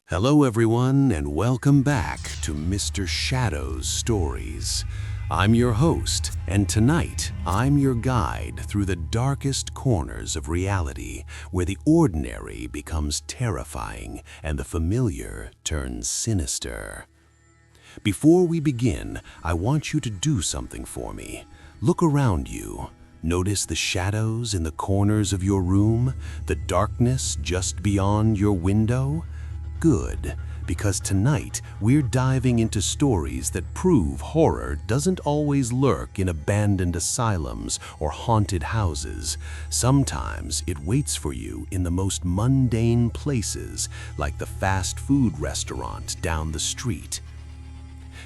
Hello everyone and welcome back to Mr. Shadow's Stories. I'm your host, and tonight I'm your guide through the darkest corners of reality where the ordinary becomes terrifying and the familiar turns sinister. Before we begin, I want you to do something for me. Look around you. Notice the shadows in the corners of your room, the darkness just beyond your window. Good, because tonight we're diving into stories that prove horror doesn't always lurk in abandoned asylums or haunted houses. Sometimes it waits for you in the most mundane places, like the fast food restaurant down the street.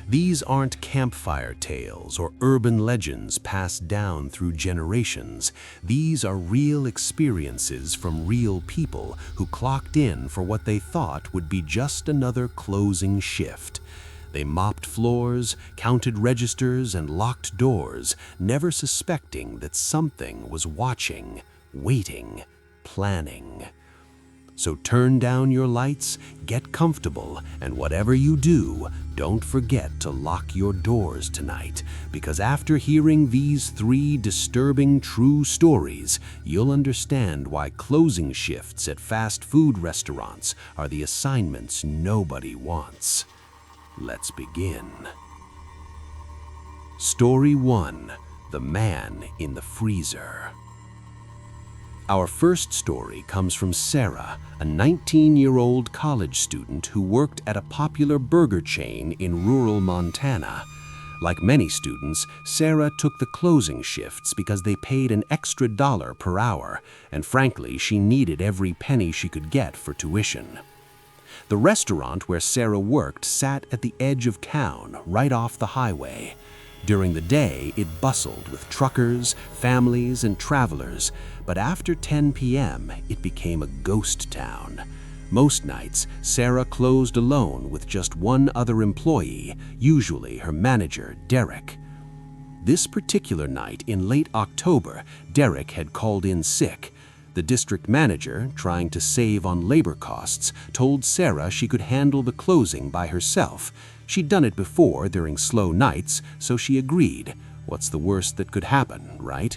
These aren't campfire tales or urban legends passed down through generations. These are real experiences from real people who clocked in for what they thought would be just another closing shift. They mopped floors, counted registers, and locked doors, never suspecting that something was watching, waiting, planning. So turn down your lights, get comfortable, and whatever you do, don't forget to lock your doors tonight, because after hearing these three disturbing true stories, you'll understand why closing shifts at fast food restaurants are the assignments nobody wants. Let's begin. Story 1: The Man in the Freezer. Our first story comes from Sarah, a 19-year-old college student who worked at a popular burger chain in rural Montana. Like many students, Sarah took the closing shifts because they paid an extra $1 per hour, and frankly, she needed every penny she could get for tuition. The restaurant where Sarah worked sat at the edge of town, right off the highway. During the day, it bustled with truckers, families, and travelers, but after 10 p.m., it became a ghost town. Most nights, Sarah closed alone with just one other employee, usually her manager, Derek. This particular night in late October, Derek had called in sick. The district manager, trying to save on labor costs, told Sarah she could handle the closing by herself. She'd done it before during slow nights, so she agreed. What's the worst that could happen, right?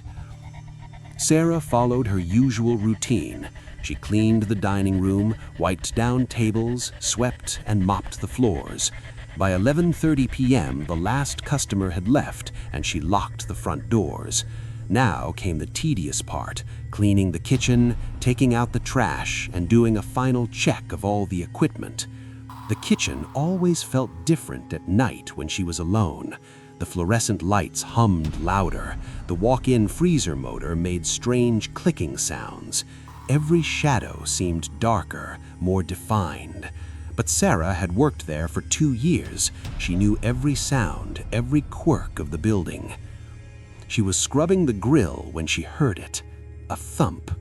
Sarah followed her usual routine. She cleaned the dining room, wiped down tables, swept, and mopped the floors. By 11:30 p.m., the last customer had left, and she locked the front doors. Now came the tedious part, cleaning the kitchen, taking out the trash, and doing a final check of all the equipment. The kitchen always felt different at night when she was alone. The fluorescent lights hummed louder. The walk-in freezer motor made strange clicking sounds. Every shadow seemed darker, more defined. But Sarah had worked there for 2 years. She knew every sound, every quirk of the building. She was scrubbing the grill when she heard it, a thump,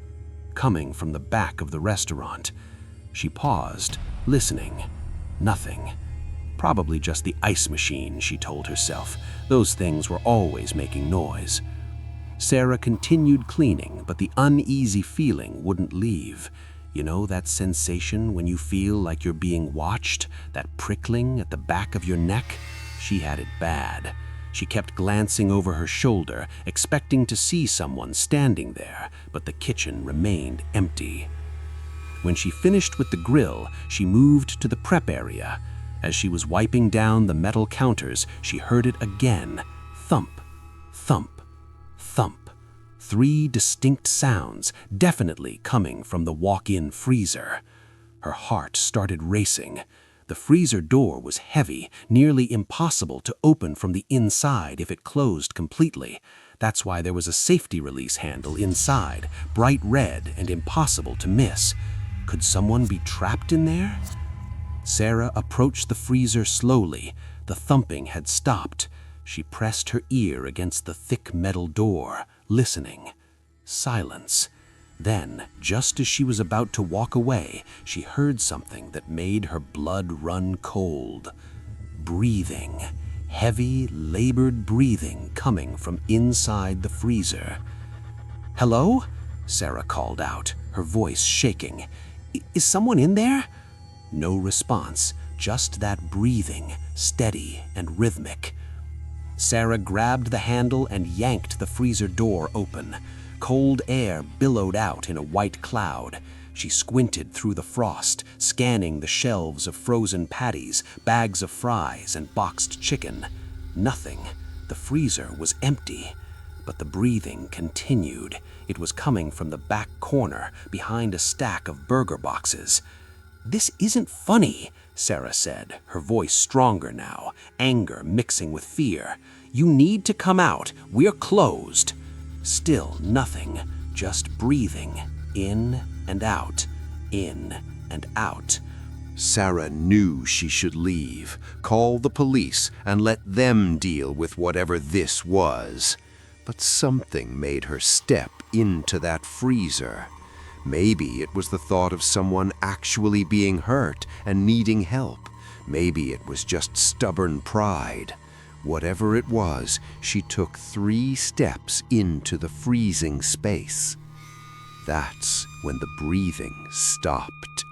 coming from the back of the restaurant. She paused, listening. Nothing. Probably just the ice machine, she told herself. Those things were always making noise. Sarah continued cleaning, but the uneasy feeling wouldn't leave. You know that sensation when you feel like you're being watched, that prickling at the back of your neck? She had it bad. She kept glancing over her shoulder, expecting to see someone standing there, but the kitchen remained empty. When she finished with the grill, she moved to the prep area. As she was wiping down the metal counters, she heard it again. Thump, thump, thump. 3 distinct sounds, definitely coming from the walk-in freezer. Her heart started racing. The freezer door was heavy, nearly impossible to open from the inside if it closed completely. That's why there was a safety release handle inside, bright red and impossible to miss. Could someone be trapped in there? Sarah approached the freezer slowly. The thumping had stopped. She pressed her ear against the thick metal door, listening. Silence. Then, just as she was about to walk away, she heard something that made her blood run cold. Breathing. Heavy, labored breathing coming from inside the freezer. "Hello?" Sarah called out, her voice shaking. "Is someone in there?" No response, just that breathing, steady and rhythmic. Sarah grabbed the handle and yanked the freezer door open. Cold air billowed out in a white cloud. She squinted through the frost, scanning the shelves of frozen patties, bags of fries, and boxed chicken. Nothing. The freezer was empty. But the breathing continued. It was coming from the back corner, behind a stack of burger boxes. "This isn't funny," Sarah said, her voice stronger now, anger mixing with fear. "You need to come out. We're closed." Still nothing, just breathing, in and out, in and out. Sarah knew she should leave, call the police, and let them deal with whatever this was. But something made her step into that freezer. Maybe it was the thought of someone actually being hurt and needing help. Maybe it was just stubborn pride. Whatever it was, she took 3 steps into the freezing space. That's when the breathing stopped.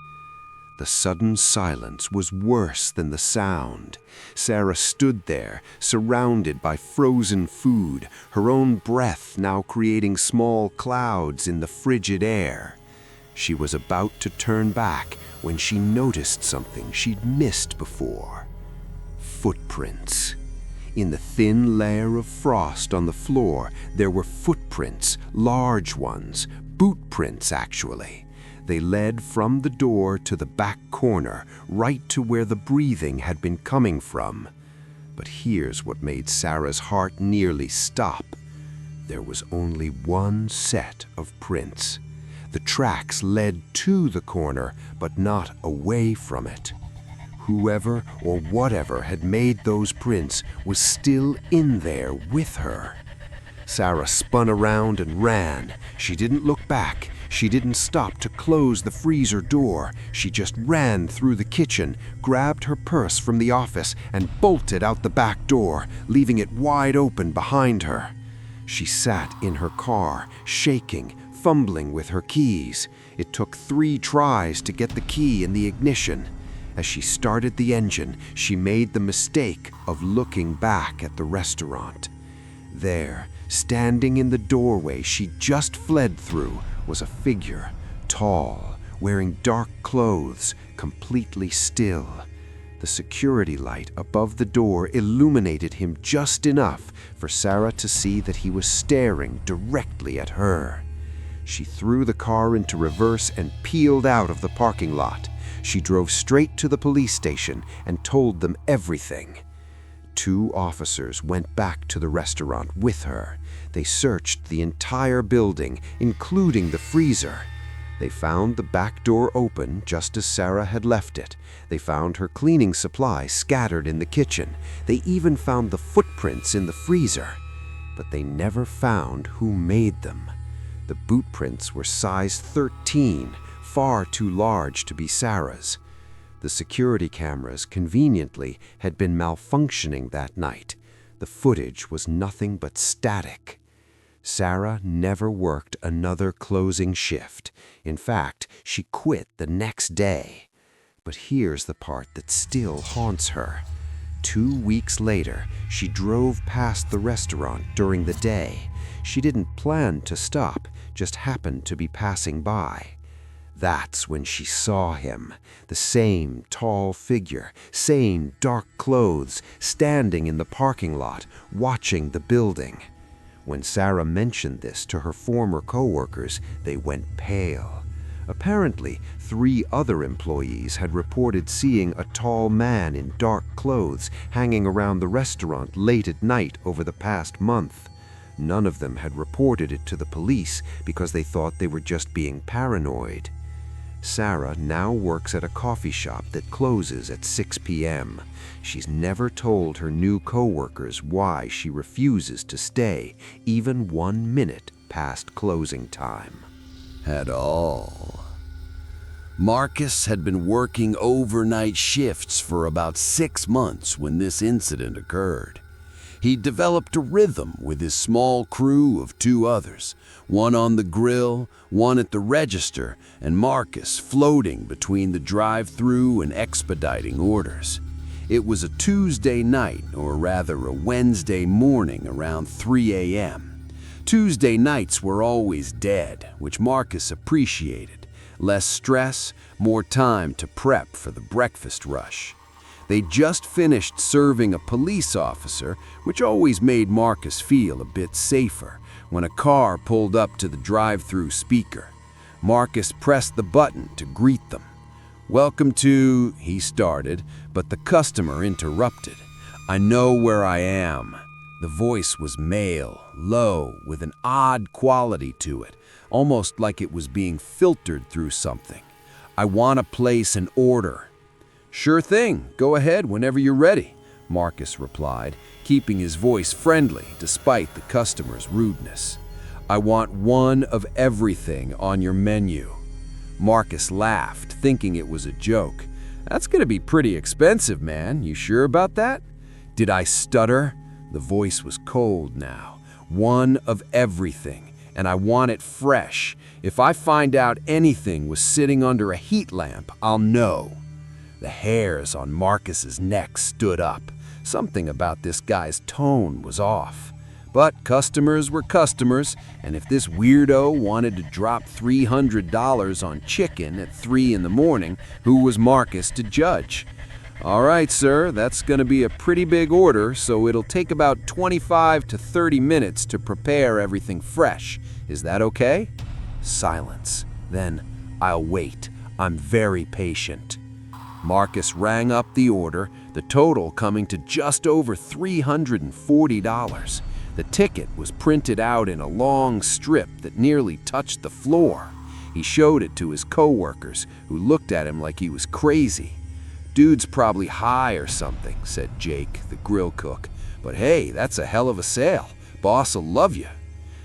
The sudden silence was worse than the sound. Sarah stood there, surrounded by frozen food, her own breath now creating small clouds in the frigid air. She was about to turn back when she noticed something she'd missed before. Footprints. In the thin layer of frost on the floor, there were footprints, large ones, boot prints actually. They led from the door to the back corner, right to where the breathing had been coming from. But here's what made Sarah's heart nearly stop. There was only one set of prints. The tracks led to the corner, but not away from it. Whoever or whatever had made those prints was still in there with her. Sarah spun around and ran. She didn't look back. She didn't stop to close the freezer door. She just ran through the kitchen, grabbed her purse from the office, and bolted out the back door, leaving it wide open behind her. She sat in her car, shaking, fumbling with her keys. It took 3 tries to get the key in the ignition. As she started the engine, she made the mistake of looking back at the restaurant. There, standing in the doorway she just fled through, was a figure, tall, wearing dark clothes, completely still. The security light above the door illuminated him just enough for Sarah to see that he was staring directly at her. She threw the car into reverse and peeled out of the parking lot. She drove straight to the police station and told them everything. 2 officers went back to the restaurant with her. They searched the entire building, including the freezer. They found the back door open just as Sarah had left it. They found her cleaning supplies scattered in the kitchen. They even found the footprints in the freezer. But they never found who made them. The boot prints were size 13, far too large to be Sarah's. The security cameras, conveniently, had been malfunctioning that night. The footage was nothing but static. Sarah never worked another closing shift. In fact, she quit the next day. But here's the part that still haunts her. 2 weeks later, she drove past the restaurant during the day. She didn't plan to stop, just happened to be passing by. That's when she saw him, the same tall figure, same dark clothes, standing in the parking lot, watching the building. When Sarah mentioned this to her former coworkers, they went pale. Apparently, 3 other employees had reported seeing a tall man in dark clothes hanging around the restaurant late at night over the past month. None of them had reported it to the police because they thought they were just being paranoid. Sarah now works at a coffee shop that closes at 6 p.m. She's never told her new coworkers why she refuses to stay even 1 minute past closing time. At all. Marcus had been working overnight shifts for about 6 months when this incident occurred. He developed a rhythm with his small crew of 2 others, one on the grill, one at the register, and Marcus floating between the drive-through and expediting orders. It was a Tuesday night, or rather a Wednesday morning around 3 a.m. Tuesday nights were always dead, which Marcus appreciated. Less stress, more time to prep for the breakfast rush. They'd just finished serving a police officer, which always made Marcus feel a bit safer, when a car pulled up to the drive-through speaker. Marcus pressed the button to greet them. "Welcome to," he started, but the customer interrupted. "I know where I am." The voice was male, low, with an odd quality to it, almost like it was being filtered through something. "I want to place an order." "Sure thing, go ahead whenever you're ready," Marcus replied, keeping his voice friendly despite the customer's rudeness. "I want one of everything on your menu." Marcus laughed, thinking it was a joke. "That's gonna be pretty expensive, man. You sure about that?" Did I stutter? The voice was cold now. "One of everything, and I want it fresh. If I find out anything was sitting under a heat lamp, I'll know." The hairs on Marcus's neck stood up. Something about this guy's tone was off. But customers were customers, and if this weirdo wanted to drop $300 on chicken at 3 in the morning, who was Marcus to judge? "All right, sir, that's going to be a pretty big order, so it'll take about 25 to 30 minutes to prepare everything fresh. Is that okay?" Silence. Then, "I'll wait. I'm very patient." Marcus rang up the order, the total coming to just over $340. The ticket was printed out in a long strip that nearly touched the floor. He showed it to his coworkers, who looked at him like he was crazy. "Dude's probably high or something," said Jake, the grill cook. "But hey, that's a hell of a sale. Boss'll love you."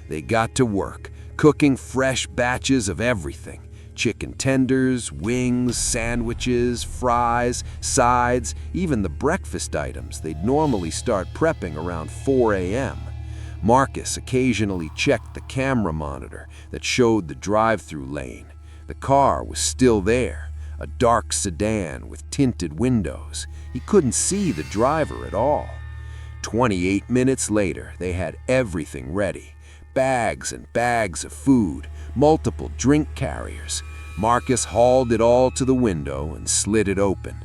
They got to work, cooking fresh batches of everything. Chicken tenders, wings, sandwiches, fries, sides, even the breakfast items they'd normally start prepping around 4 a.m. Marcus occasionally checked the camera monitor that showed the drive-through lane. The car was still there, a dark sedan with tinted windows. He couldn't see the driver at all. 28 minutes later, they had everything ready. Bags and bags of food, multiple drink carriers. Marcus hauled it all to the window and slid it open.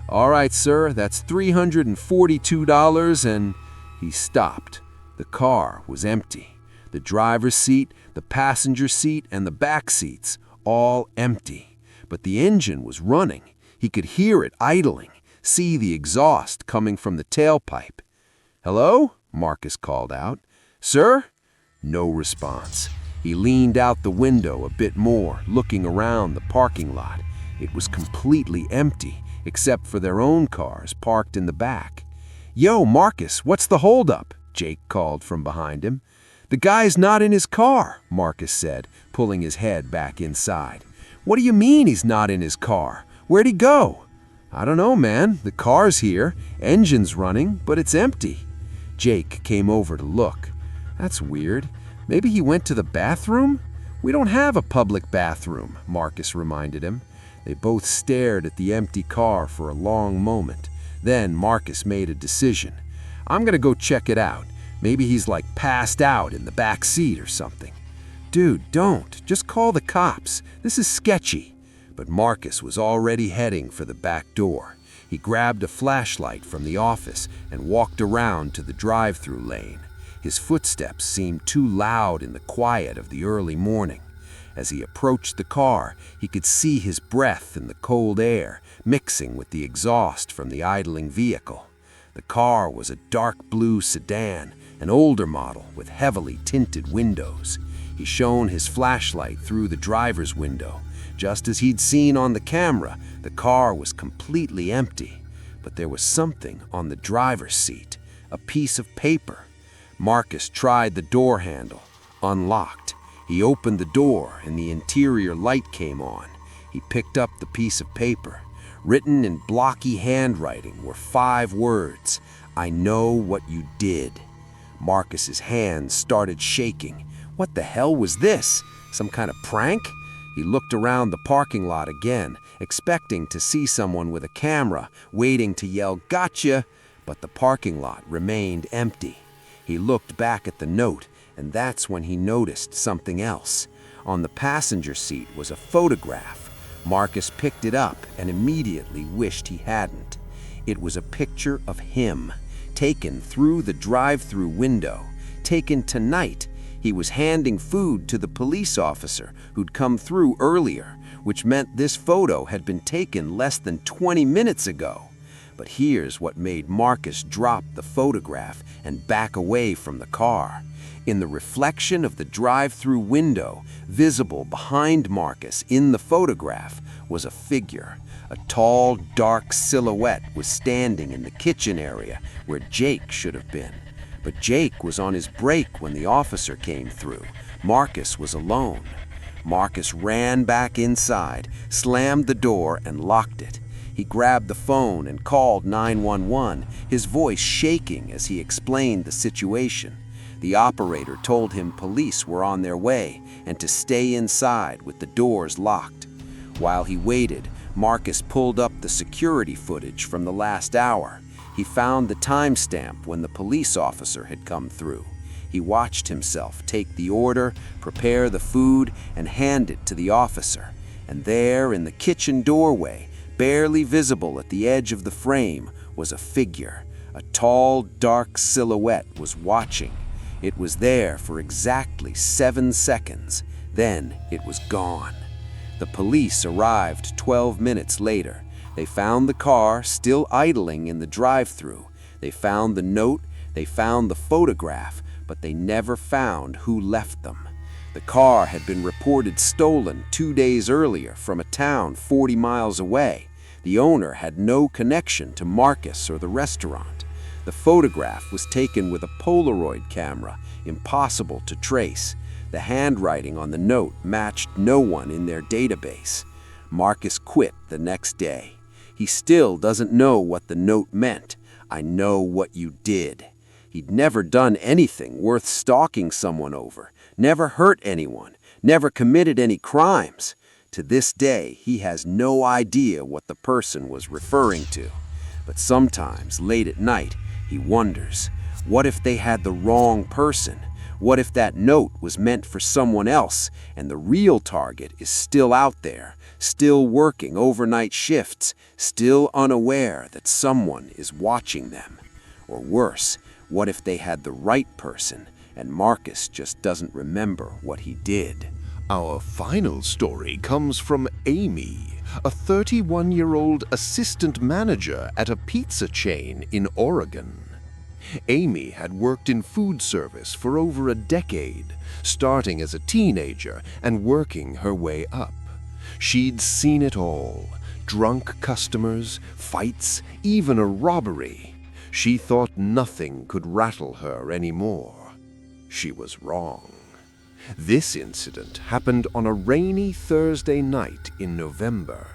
"All right, sir, that's $342 and..." He stopped. The car was empty. The driver's seat, the passenger seat, and the back seats, all empty. But the engine was running. He could hear it idling, see the exhaust coming from the tailpipe. "Hello?" Marcus called out. "Sir?" No response. He leaned out the window a bit more, looking around the parking lot. It was completely empty, except for their own cars parked in the back. "Yo, Marcus, what's the holdup?" Jake called from behind him. "The guy's not in his car," Marcus said, pulling his head back inside. "What do you mean he's not in his car? Where'd he go?" "I don't know, man. The car's here, engine's running, but it's empty." Jake came over to look. "That's weird. Maybe he went to the bathroom?" "We don't have a public bathroom," Marcus reminded him. They both stared at the empty car for a long moment. Then Marcus made a decision. "I'm gonna go check it out. Maybe he's like passed out in the back seat or something." "Dude, don't. Just call the cops. This is sketchy." But Marcus was already heading for the back door. He grabbed a flashlight from the office and walked around to the drive-through lane. His footsteps seemed too loud in the quiet of the early morning. As he approached the car, he could see his breath in the cold air, mixing with the exhaust from the idling vehicle. The car was a dark blue sedan, an older model with heavily tinted windows. He shone his flashlight through the driver's window. Just as he'd seen on the camera, the car was completely empty. But there was something on the driver's seat, a piece of paper. Marcus tried the door handle, unlocked. He opened the door and the interior light came on. He picked up the piece of paper. Written in blocky handwriting were 5 words: I know what you did." Marcus's hands started shaking. What the hell was this? Some kind of prank? He looked around the parking lot again, expecting to see someone with a camera, waiting to yell, "Gotcha!" But the parking lot remained empty. He looked back at the note, and that's when he noticed something else. On the passenger seat was a photograph. Marcus picked it up and immediately wished he hadn't. It was a picture of him, taken through the drive-through window, taken tonight. He was handing food to the police officer who'd come through earlier, which meant this photo had been taken less than 20 minutes ago. But here's what made Marcus drop the photograph and back away from the car. In the reflection of the drive-through window, visible behind Marcus in the photograph, was a figure. A tall, dark silhouette was standing in the kitchen area where Jake should have been. But Jake was on his break when the officer came through. Marcus was alone. Marcus ran back inside, slammed the door, and locked it. He grabbed the phone and called 911, his voice shaking as he explained the situation. The operator told him police were on their way and to stay inside with the doors locked. While he waited, Marcus pulled up the security footage from the last hour. He found the timestamp when the police officer had come through. He watched himself take the order, prepare the food, and hand it to the officer. And there, in the kitchen doorway, barely visible at the edge of the frame, was a figure. A tall, dark silhouette was watching. It was there for exactly 7 seconds. Then it was gone. The police arrived 12 minutes later. They found the car still idling in the drive-thru. They found the note, they found the photograph, but they never found who left them. The car had been reported stolen 2 days earlier from a town 40 miles away. The owner had no connection to Marcus or the restaurant. The photograph was taken with a Polaroid camera, impossible to trace. The handwriting on the note matched no one in their database. Marcus quit the next day. He still doesn't know what the note meant. "I know what you did." He'd never done anything worth stalking someone over, never hurt anyone, never committed any crimes. To this day, he has no idea what the person was referring to. But sometimes, late at night, he wonders, what if they had the wrong person? What if that note was meant for someone else and the real target is still out there, still working overnight shifts, still unaware that someone is watching them? Or worse, what if they had the right person and Marcus just doesn't remember what he did? Our final story comes from Amy, a 31-year-old assistant manager at a pizza chain in Oregon. Amy had worked in food service for over a decade, starting as a teenager and working her way up. She'd seen it all: drunk customers, fights, even a robbery. She thought nothing could rattle her anymore. She was wrong. This incident happened on a rainy Thursday night in November.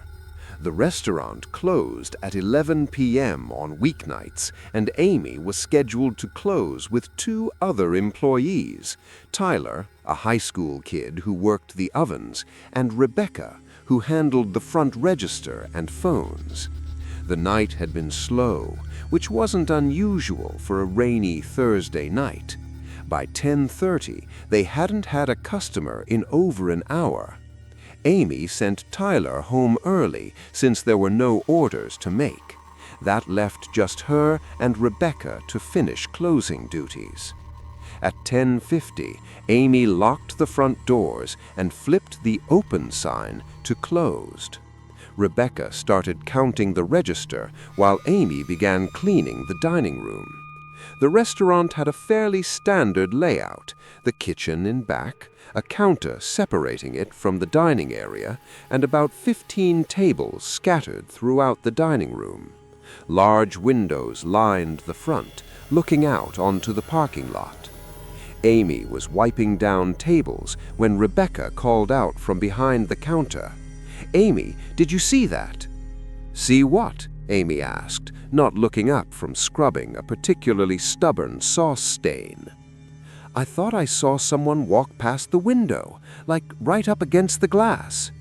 The restaurant closed at 11 p.m. on weeknights, and Amy was scheduled to close with 2 other employees: Tyler, a high school kid who worked the ovens, and Rebecca, who handled the front register and phones. The night had been slow, which wasn't unusual for a rainy Thursday night. By 10:30, they hadn't had a customer in over an hour. Amy sent Tyler home early since there were no orders to make. That left just her and Rebecca to finish closing duties. At 10:50, Amy locked the front doors and flipped the open sign to closed. Rebecca started counting the register while Amy began cleaning the dining room. The restaurant had a fairly standard layout: the kitchen in back, a counter separating it from the dining area, and about 15 tables scattered throughout the dining room. Large windows lined the front, looking out onto the parking lot. Amy was wiping down tables when Rebecca called out from behind the counter, "Amy, did you see that?" "See what?" Amy asked, not looking up from scrubbing a particularly stubborn sauce stain. "I thought I saw someone walk past the window, like right up against the glass."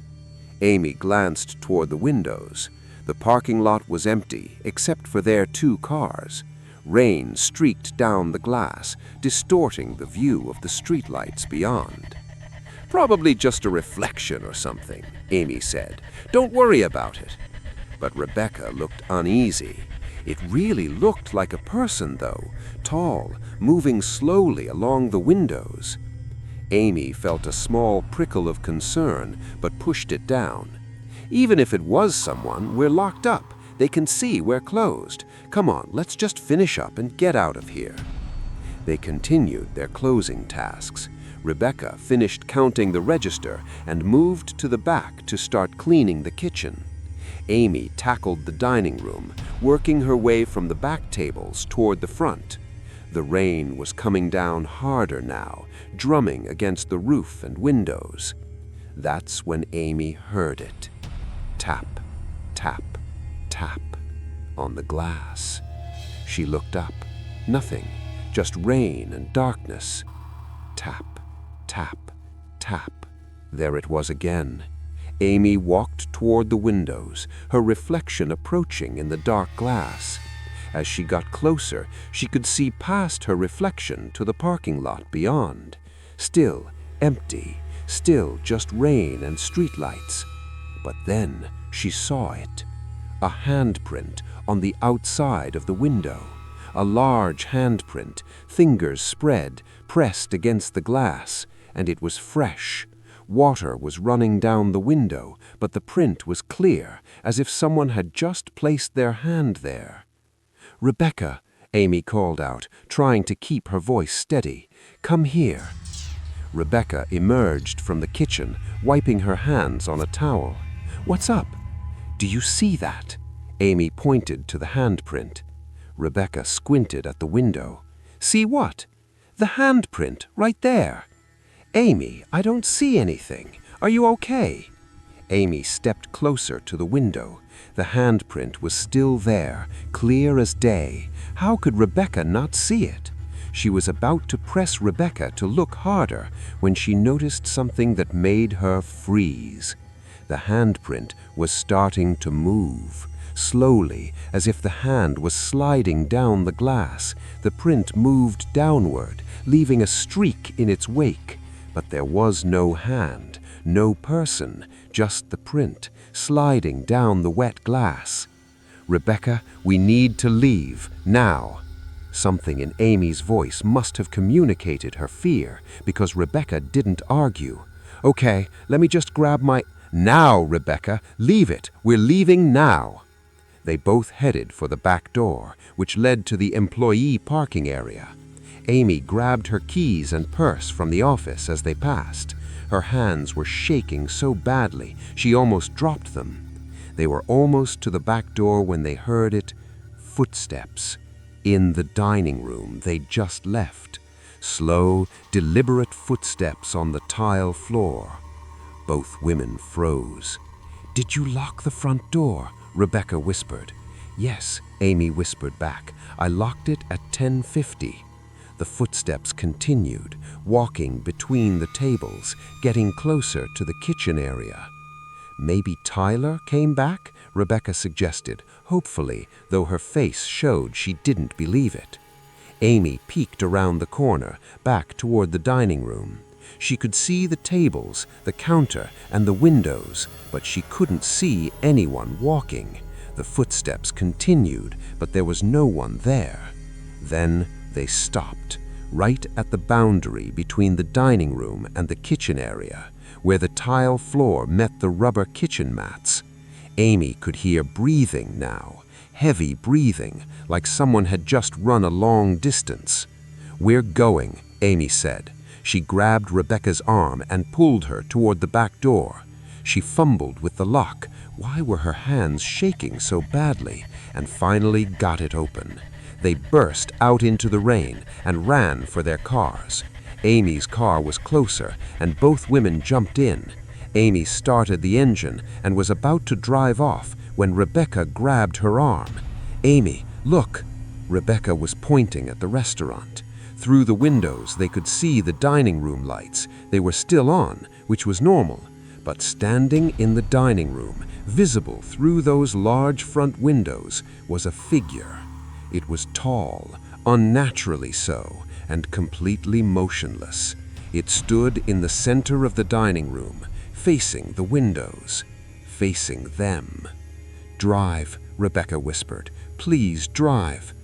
Amy glanced toward the windows. The parking lot was empty, except for their 2 cars. Rain streaked down the glass, distorting the view of the streetlights beyond. "Probably just a reflection or something," Amy said. "Don't worry about it." But Rebecca looked uneasy. It really looked like a person, though, tall, moving slowly along the windows. Amy felt a small prickle of concern, but pushed it down. "Even if it was someone, we're locked up. They can see we're closed. Come on, let's just finish up and get out of here." They continued their closing tasks. Rebecca finished counting the register and moved to the back to start cleaning the kitchen. Amy tackled the dining room, working her way from the back tables toward the front. The rain was coming down harder now, drumming against the roof and windows. That's when Amy heard it. Tap, tap, tap on the glass. She looked up. Nothing, just rain and darkness. Tap, tap, tap. There it was again. Amy walked toward the windows, her reflection approaching in the dark glass. As she got closer, she could see past her reflection to the parking lot beyond. Still empty, still just rain and streetlights. But then she saw it. A handprint on the outside of the window. A large handprint, fingers spread, pressed against the glass, and it was fresh. Water was running down the window, but the print was clear, as if someone had just placed their hand there. "Rebecca," Amy called out, trying to keep her voice steady. "Come here." Rebecca emerged from the kitchen, wiping her hands on a towel. "What's up?" "Do you see that?" Amy pointed to the handprint. Rebecca squinted at the window. "See what?" "The handprint, right there." "Amy, I don't see anything. Are you okay?" Amy stepped closer to the window. The handprint was still there, clear as day. How could Rebecca not see it? She was about to press Rebecca to look harder when she noticed something that made her freeze. The handprint was starting to move. Slowly, as if the hand was sliding down the glass, the print moved downward, leaving a streak in its wake. But there was no hand, no person, just the print, sliding down the wet glass. "Rebecca, we need to leave, now." Something in Amy's voice must have communicated her fear, because Rebecca didn't argue. "Okay, let me just grab my—" "Now, Rebecca, leave it. We're leaving now." They both headed for the back door, which led to the employee parking area. Amy grabbed her keys and purse from the office as they passed. Her hands were shaking so badly, she almost dropped them. They were almost to the back door when they heard it. Footsteps. In the dining room they'd just left. Slow, deliberate footsteps on the tile floor. Both women froze. "Did you lock the front door?" Rebecca whispered. "Yes," Amy whispered back. "I locked it at 10:50. The footsteps continued, walking between the tables, getting closer to the kitchen area. "Maybe Tyler came back?" Rebecca suggested, hopefully, though her face showed she didn't believe it. Amy peeked around the corner, back toward the dining room. She could see the tables, the counter, and the windows, but she couldn't see anyone walking. The footsteps continued, but there was no one there. Then they stopped, right at the boundary between the dining room and the kitchen area, where the tile floor met the rubber kitchen mats. Amy could hear breathing now, heavy breathing, like someone had just run a long distance. "We're going," Amy said. She grabbed Rebecca's arm and pulled her toward the back door. She fumbled with the lock. Why were her hands shaking so badly? And finally got it open. They burst out into the rain and ran for their cars. Amy's car was closer, and both women jumped in. Amy started the engine and was about to drive off when Rebecca grabbed her arm. "Amy, look!" Rebecca was pointing at the restaurant. Through the windows, they could see the dining room lights. They were still on, which was normal. But standing in the dining room, visible through those large front windows, was a figure. It was tall, unnaturally so, and completely motionless. It stood in the center of the dining room, facing the windows, facing them. "Drive," Rebecca whispered. "Please drive."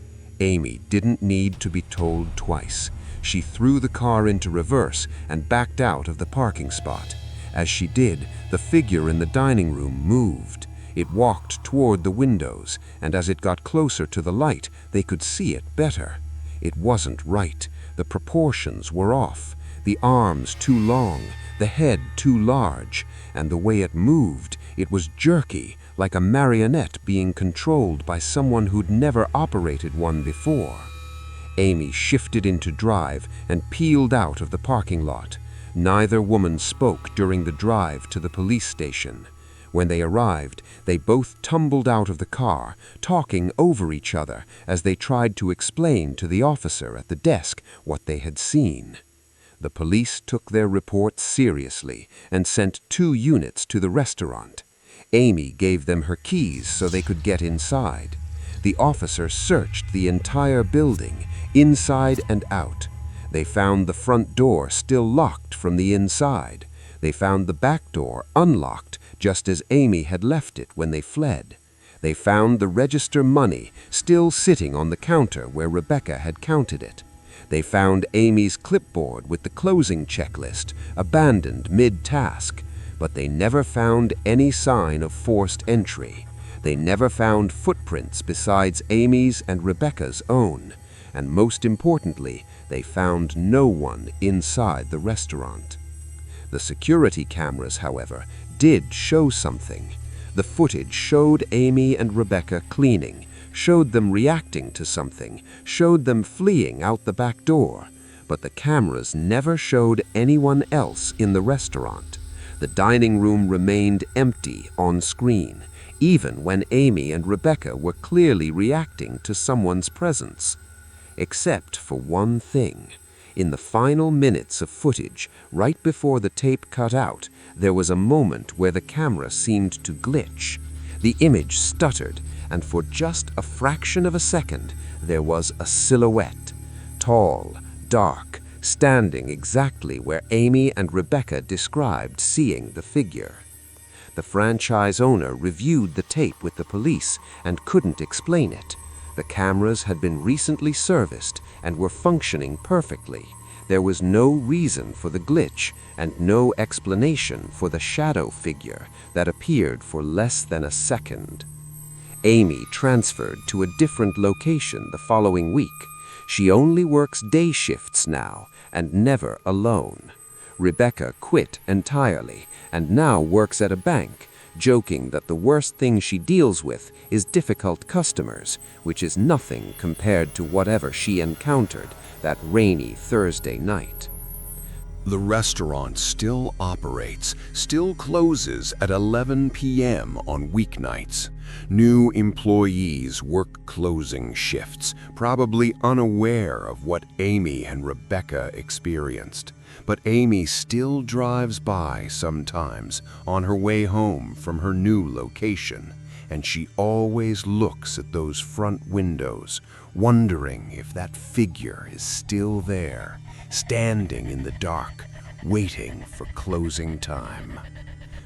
Amy didn't need to be told twice. She threw the car into reverse and backed out of the parking spot. As she did, the figure in the dining room moved. It walked toward the windows, and as it got closer to the light, they could see it better. It wasn't right. The proportions were off. The arms too long, the head too large, and the way it moved, it was jerky, like a marionette being controlled by someone who'd never operated one before. Amy shifted into drive and peeled out of the parking lot. Neither woman spoke during the drive to the police station. When they arrived, they both tumbled out of the car, talking over each other as they tried to explain to the officer at the desk what they had seen. The police took their report seriously and sent 2 units to the restaurant. Amy gave them her keys so they could get inside. The officer searched the entire building, inside and out. They found the front door still locked from the inside. They found the back door unlocked, just as Amy had left it when they fled. They found the register money still sitting on the counter where Rebecca had counted it. They found Amy's clipboard with the closing checklist, abandoned mid-task, but they never found any sign of forced entry. They never found footprints besides Amy's and Rebecca's own. And most importantly, they found no one inside the restaurant. The security cameras, however, did show something. The footage showed Amy and Rebecca cleaning, showed them reacting to something, showed them fleeing out the back door. But the cameras never showed anyone else in the restaurant. The dining room remained empty on screen, even when Amy and Rebecca were clearly reacting to someone's presence. Except for one thing. In the final minutes of footage, right before the tape cut out, there was a moment where the camera seemed to glitch. The image stuttered, and for just a fraction of a second, there was a silhouette. Tall, dark, standing exactly where Amy and Rebecca described seeing the figure. The franchise owner reviewed the tape with the police and couldn't explain it. The cameras had been recently serviced and were functioning perfectly. There was no reason for the glitch and no explanation for the shadow figure that appeared for less than a second. Amy transferred to a different location the following week. She only works day shifts now and never alone. Rebecca quit entirely and now works at a bank, joking that the worst thing she deals with is difficult customers, which is nothing compared to whatever she encountered that rainy Thursday night. The restaurant still operates, still closes at 11 p.m. on weeknights. New employees work closing shifts, probably unaware of what Amy and Rebecca experienced. But Amy still drives by sometimes on her way home from her new location, and she always looks at those front windows, wondering if that figure is still there, standing in the dark, waiting for closing time.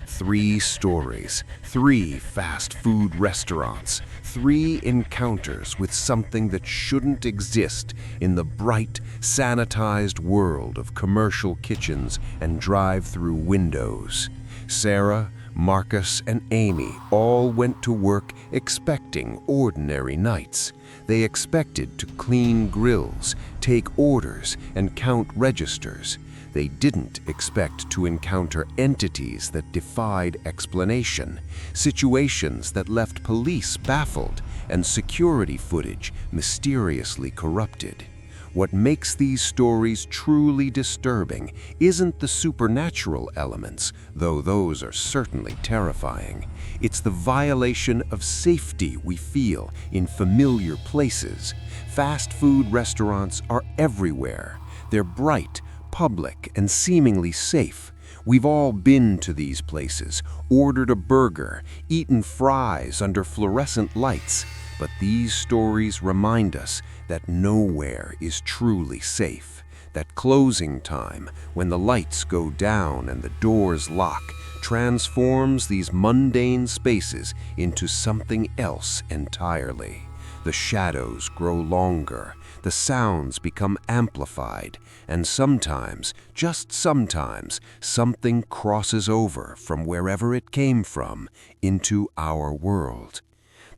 3 stories, 3 fast food restaurants, 3 encounters with something that shouldn't exist in the bright, sanitized world of commercial kitchens and drive-through windows. Sarah, Marcus, and Amy all went to work expecting ordinary nights. They expected to clean grills, take orders, and count registers. They didn't expect to encounter entities that defied explanation, situations that left police baffled, and security footage mysteriously corrupted. What makes these stories truly disturbing isn't the supernatural elements, though those are certainly terrifying. It's the violation of safety we feel in familiar places. Fast food restaurants are everywhere. They're bright, public, and seemingly safe. We've all been to these places, ordered a burger, eaten fries under fluorescent lights. But these stories remind us that nowhere is truly safe. That closing time, when the lights go down and the doors lock, transforms these mundane spaces into something else entirely. The shadows grow longer, the sounds become amplified, and sometimes, just sometimes, something crosses over from wherever it came from into our world.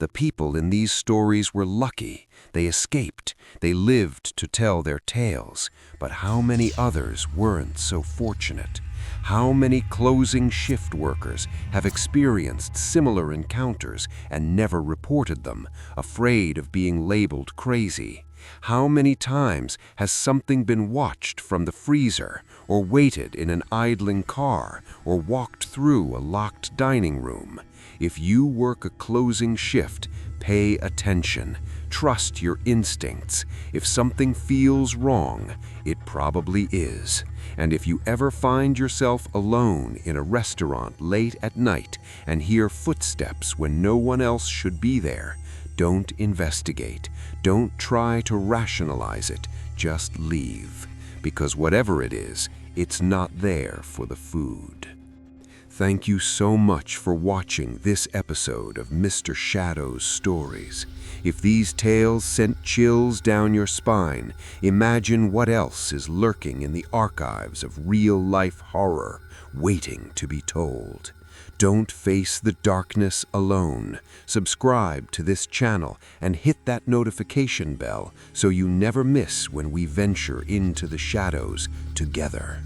The people in these stories were lucky. They escaped. They lived to tell their tales. But how many others weren't so fortunate? How many closing shift workers have experienced similar encounters and never reported them, afraid of being labeled crazy? How many times has something been watched from the freezer, or waited in an idling car, or walked through a locked dining room? If you work a closing shift, pay attention. Trust your instincts. If something feels wrong, it probably is. And if you ever find yourself alone in a restaurant late at night and hear footsteps when no one else should be there, don't investigate. Don't try to rationalize it. Just leave. Because whatever it is, it's not there for the food. Thank you so much for watching this episode of Mr. Shadow's Stories. If these tales sent chills down your spine, imagine what else is lurking in the archives of real-life horror, waiting to be told. Don't face the darkness alone. Subscribe to this channel and hit that notification bell so you never miss when we venture into the shadows together.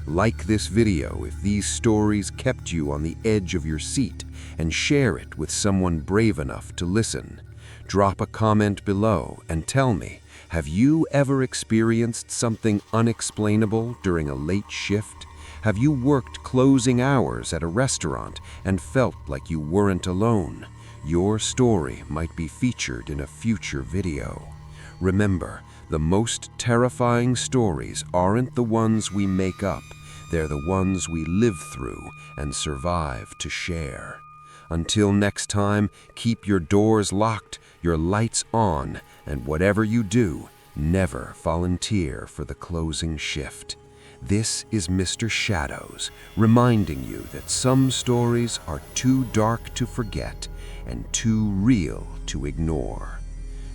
Like this video if these stories kept you on the edge of your seat, and share it with someone brave enough to listen. Drop a comment below and tell me, have you ever experienced something unexplainable during a late shift? Have you worked closing hours at a restaurant and felt like you weren't alone? Your story might be featured in a future video. Remember, the most terrifying stories aren't the ones we make up. They're the ones we live through and survive to share. Until next time, keep your doors locked, your lights on, and whatever you do, never volunteer for the closing shift. This is Mr. Shadows, reminding you that some stories are too dark to forget and too real to ignore.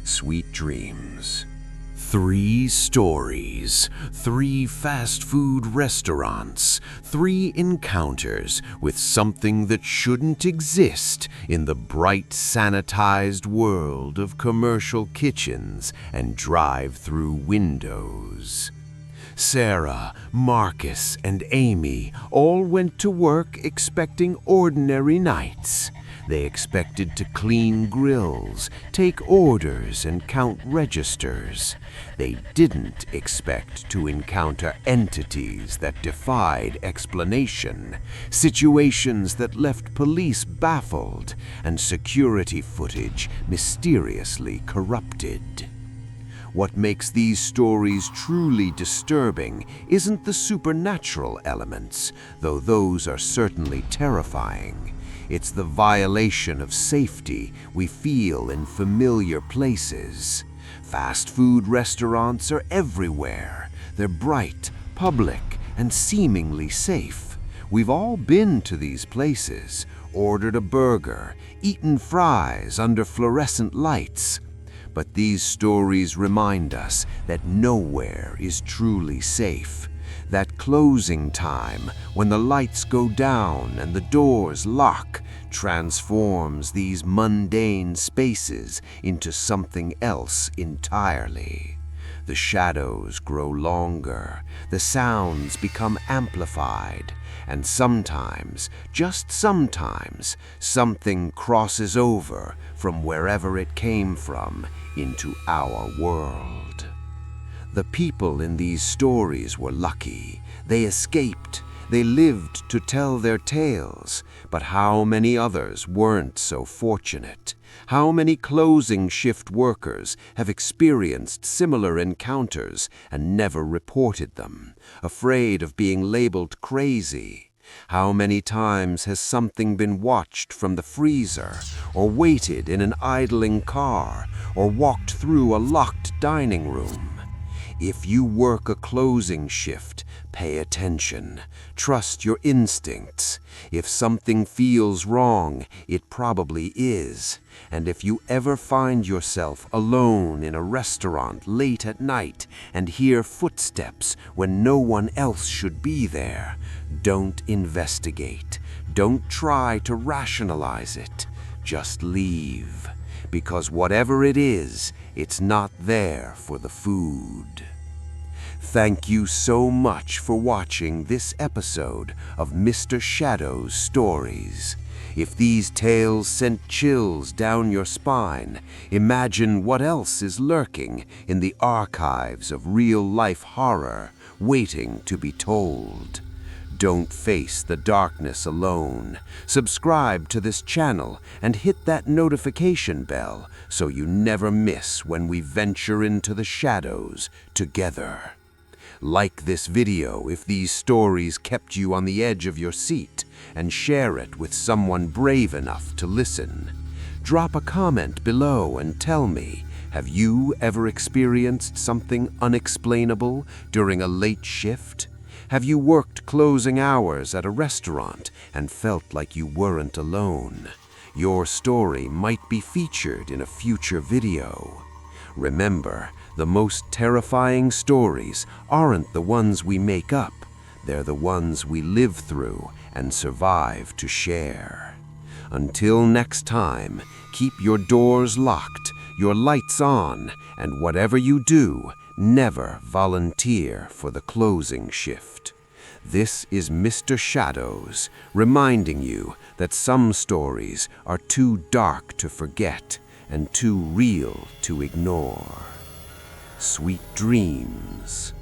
Sweet dreams. 3 stories, 3 fast food restaurants, 3 encounters with something that shouldn't exist in the bright, sanitized world of commercial kitchens and drive-through windows. Sarah, Marcus, and Amy all went to work expecting ordinary nights. They expected to clean grills, take orders, and count registers. They didn't expect to encounter entities that defied explanation, situations that left police baffled, and security footage mysteriously corrupted. What makes these stories truly disturbing isn't the supernatural elements, though those are certainly terrifying. It's the violation of safety we feel in familiar places. Fast food restaurants are everywhere. They're bright, public, and seemingly safe. We've all been to these places, ordered a burger, eaten fries under fluorescent lights. But these stories remind us that nowhere is truly safe. That closing time, when the lights go down and the doors lock, transforms these mundane spaces into something else entirely. The shadows grow longer, the sounds become amplified, and sometimes, just sometimes, something crosses over from wherever it came from into our world. The people in these stories were lucky. They escaped. They lived to tell their tales. But how many others weren't so fortunate? How many closing shift workers have experienced similar encounters and never reported them, afraid of being labeled crazy? How many times has something been watched from the freezer, or waited in an idling car, or walked through a locked dining room? If you work a closing shift, pay attention. Trust your instincts. If something feels wrong, it probably is. And if you ever find yourself alone in a restaurant late at night and hear footsteps when no one else should be there, don't investigate. Don't try to rationalize it. Just leave. Because whatever it is, it's not there for the food. Thank you so much for watching this episode of Mr. Shadow's Stories. If these tales sent chills down your spine, imagine what else is lurking in the archives of real-life horror, waiting to be told. Don't face the darkness alone. Subscribe to this channel and hit that notification bell so you never miss when we venture into the shadows together. Like this video if these stories kept you on the edge of your seat, and share it with someone brave enough to listen. Drop a comment below and tell me, have you ever experienced something unexplainable during a late shift? Have you worked closing hours at a restaurant and felt like you weren't alone? Your story might be featured in a future video. Remember, the most terrifying stories aren't the ones we make up. They're the ones we live through and survive to share. Until next time, keep your doors locked, your lights on, and whatever you do, never volunteer for the closing shift. This is Mr. Shadows, reminding you that some stories are too dark to forget and too real to ignore. Sweet dreams.